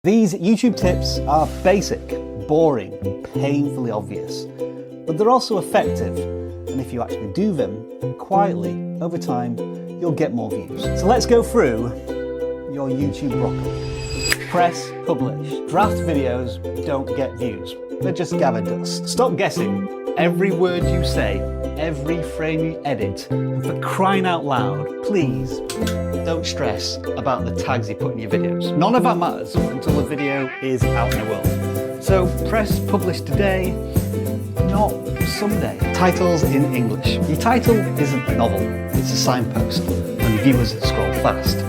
These YouTube tips are basic, boring, and painfully obvious, but they're also effective, and if you actually do them quietly, over time, you'll get more views. So let's go through your YouTube broccoli. Press publish. Draft videos don't get views, they're just gather dust. Stop guessing. Every word you say, every frame you edit, and for crying out loud, please don't stress about the tags you put in your videos. None of that matters until the video is out in the world. So press publish today, not someday. Titles in English. Your title isn't a novel, it's a signpost, and viewers scroll fast.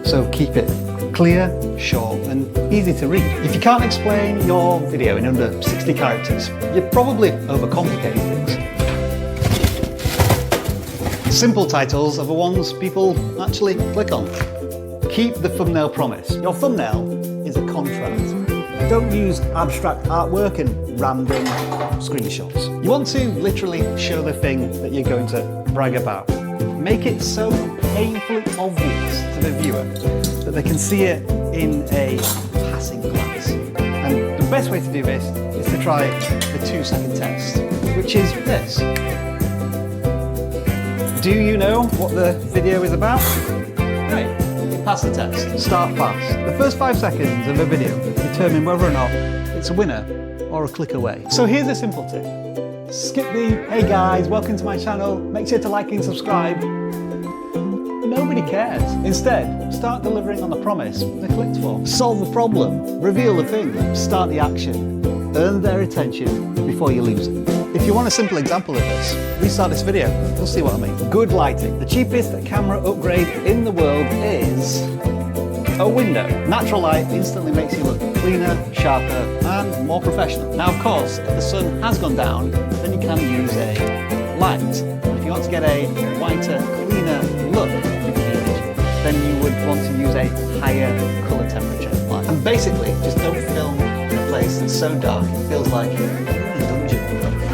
So keep it clear, short, and easy to read. If you can't explain your video in under 60 characters, you're probably overcomplicating things. Simple titles are the ones people actually click on. Keep the thumbnail promise. Your thumbnail is a contract. Don't use abstract artwork and random screenshots. You want to literally show the thing that you're going to brag about. Make it so painfully obvious to the viewer that they can see it in a passing glance. And the best way to do this is to try the 2-second test, which is this. Do you know what the video is about? Great, you passed the test. Start fast. The first 5 seconds of a video determine whether or not it's a winner or a click away. So here's a simple tip. Skip the, hey guys, welcome to my channel, make sure to like and subscribe. Nobody cares. Instead, start delivering on the promise they clicked for. Solve the problem, reveal the thing, start the action. Earn their attention before you lose it. If you want a simple example of this, restart this video, you'll see what I mean. Good lighting. The cheapest camera upgrade in the world is a window. Natural light instantly makes you look cleaner, sharper, and more professional. Now, of course, if the sun has gone down, then you can use a light. And if you want to get a whiter, cleaner look with the image, then you would want to use a higher colour temperature light. And basically, just don't film in a place that's so dark it feels like you're in a dungeon.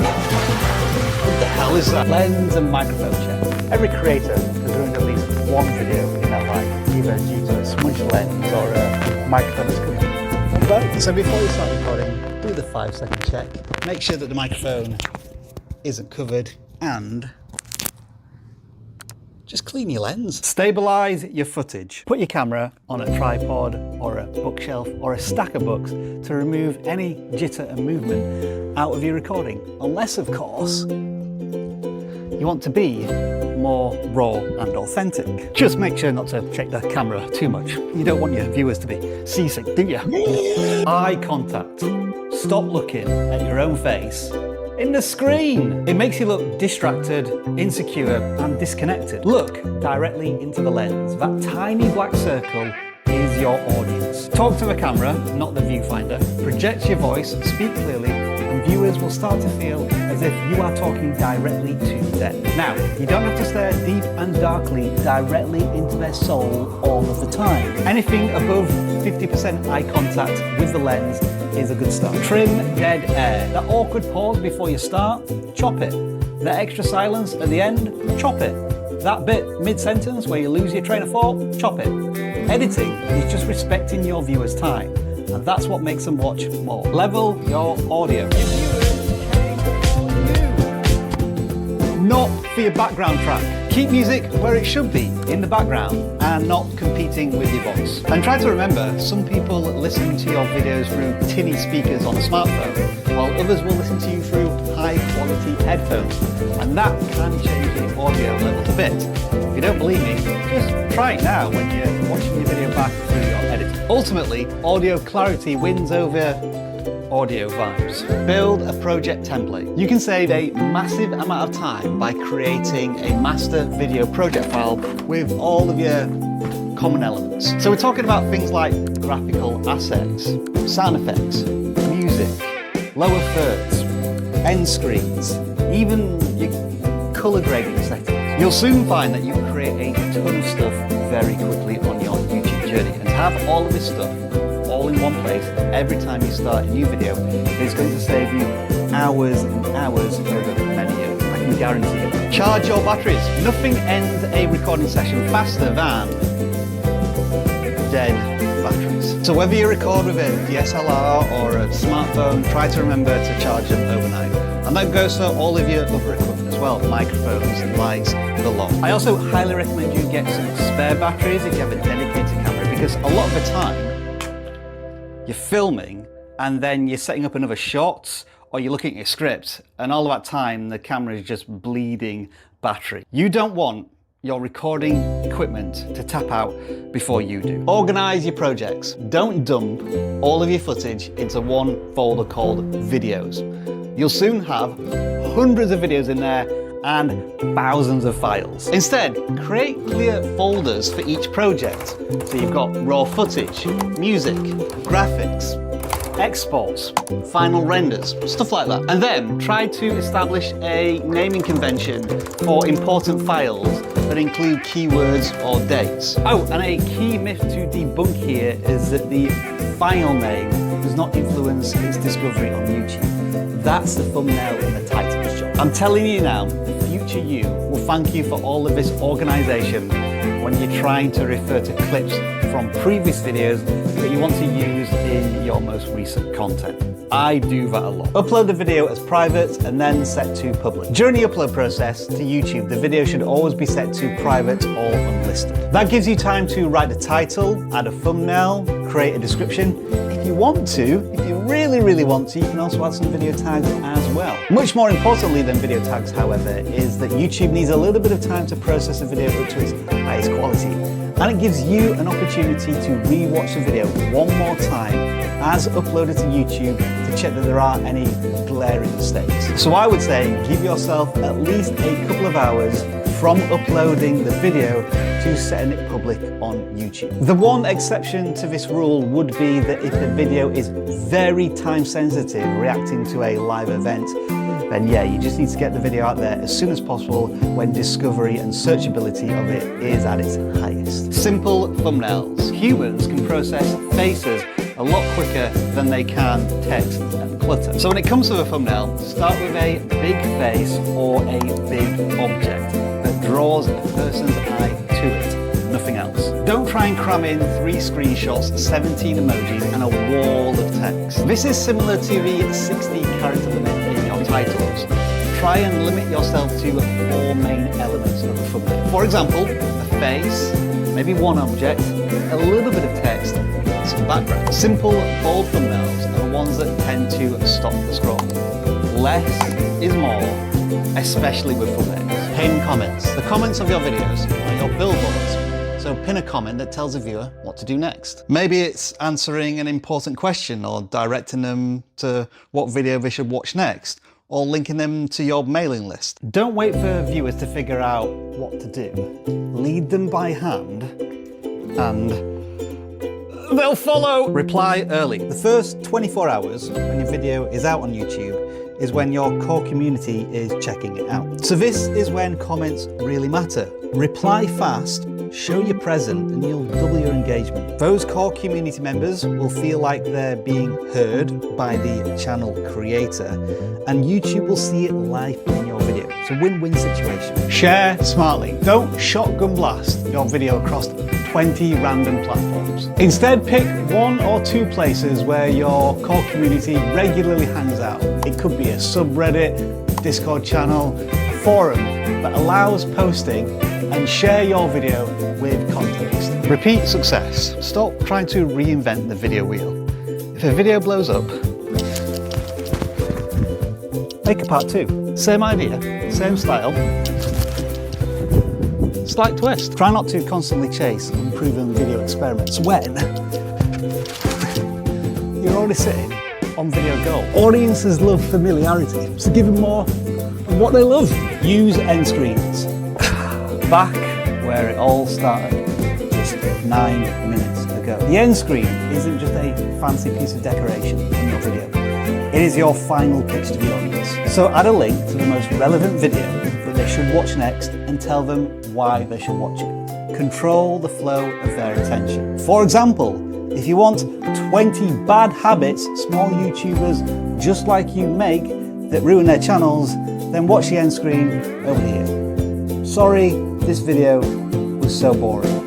What the hell is that? Lens and microphone check. Every creator has ruined at least one video in their life, either due to a smudged lens or a microphone that's covered. But, so before you start recording, do the 5-second check. Make sure that the microphone isn't covered and just clean your lens. Stabilize your footage. Put your camera on a tripod or a bookshelf or a stack of books to remove any jitter and movement out of your recording. Unless, of course, you want to be more raw and authentic. Just make sure not to shake the camera too much. You don't want your viewers to be seasick, do you? Eye contact. Stop looking at your own face in the screen. It makes you look distracted, insecure, and disconnected. Look directly into the lens. That tiny black circle is your audience. Talk to the camera, not the viewfinder. Project your voice, speak clearly, and viewers will start to feel as if you are talking directly to them. Now, you don't have to stare deep and darkly directly into their soul all of the time. Anything above 50% eye contact with the lens is a good start. Trim dead air. That awkward pause before you start, chop it. That extra silence at the end, chop it. That bit mid-sentence where you lose your train of thought, chop it. Editing is just respecting your viewers' time, and that's what makes them watch more. Level your audio. Not for your background track. Keep music where it should be, in the background, and not competing with your voice. And try to remember, some people listen to your videos through tinny speakers on a smartphone, while others will listen to you through high-quality headphones. And that can change the audio levels a bit. If you don't believe me, just try it now when you're watching your video back through your editor. Ultimately, audio clarity wins over audio vibes. Build a project template. You can save a massive amount of time by creating a master video project file with all of your common elements. So we're talking about things like graphical assets, sound effects, music, lower thirds, end screens, even your color grading settings. You'll soon find that you can create a ton of stuff very quickly on your YouTube journey, and to have all of this stuff all in one place every time you start a new video is going to save you hours and hours over many years. I can guarantee it. Charge your batteries. Nothing ends a recording session faster than dead batteries. So whether you record with a DSLR or a smartphone, try to remember to charge them overnight. And that goes for all of your other equipment as well, microphones, lights, the lot. I also highly recommend you get some spare batteries if you have a dedicated camera, because a lot of the time you're filming and then you're setting up another shot or you're looking at your script, and all of that time the camera is just bleeding battery. You don't want your recording equipment to tap out before you do. Organize your projects. Don't dump all of your footage into one folder called videos. You'll soon have hundreds of videos in there and thousands of files. Instead, create clear folders for each project. So you've got raw footage, music, graphics, exports, final renders, stuff like that. And then try to establish a naming convention for important files that include keywords or dates. Oh, and a key myth to debunk here is that the file name does not influence its discovery on YouTube. That's the thumbnail and the title shot. I'm telling you now, the future you will thank you for all of this organization when you're trying to refer to clips from previous videos that you want to use in your most recent content. I do that a lot. Upload the video as private and then set to public. During the upload process to YouTube, the video should always be set to private or unlisted. That gives you time to write the title, add a thumbnail, create a description. If you want to, if you really want to, you can also add some video tags as well. Much more importantly than video tags, however, is that YouTube needs a little bit of time to process a video up to its highest quality. And it gives you an opportunity to re-watch the video one more time as uploaded to YouTube to check that there aren't any glaring mistakes. So I would say give yourself at least a couple of hours from uploading the video to setting it public on YouTube. The one exception to this rule would be that if the video is very time sensitive, reacting to a live event, then yeah, you just need to get the video out there as soon as possible when discovery and searchability of it is at its highest. Simple thumbnails. Humans can process faces a lot quicker than they can text and clutter. So when it comes to a thumbnail, start with a big face or a big object that draws a person's eye to it, nothing else. Don't try and cram in 3 screenshots, 17 emojis and a wall of text. This is similar to the 60 character limit in your titles. Try and limit yourself to 4 main elements of a thumbnail. For example, a face, maybe one object, a little bit of text, and some background. Simple, bold thumbnails are the ones that tend to stop the scroll. Less is more, especially with thumbnails. Pin comments. The comments of your videos are your billboards. So pin a comment that tells the viewer what to do next. Maybe it's answering an important question or directing them to what video they should watch next, or linking them to your mailing list. Don't wait for viewers to figure out what to do. Lead them by hand and they'll follow. Reply early. The first 24 hours when your video is out on YouTube is when your core community is checking it out. So this is when comments really matter. Reply fast, show you're present, and you'll double your engagement. Those core community members will feel like they're being heard by the channel creator, and YouTube will see it live in your video. It's a win-win situation. Share smartly. Don't shotgun blast your video across 20 random platforms. Instead, pick 1 or 2 places where your core community regularly hangs out. It could be a subreddit, Discord channel, a forum that allows posting, and share your video with context. Repeat success. Stop trying to reinvent the video wheel. If a video blows up, make a part 2. Same idea, same style, slight twist. Try not to constantly chase unproven video experiments when you're already sitting on video gold. Audiences love familiarity, so give them more of what they love. Use end screens. Back where it all started, just 9 minutes ago. The end screen isn't just a fancy piece of decoration in your video. It is your final pitch to the audience. So add a link to the most relevant video that they should watch next and tell them why they should watch it. Control the flow of their attention. For example, if you want 20 bad habits small YouTubers just like you make that ruin their channels, then watch the end screen over here. Sorry, this video was so boring.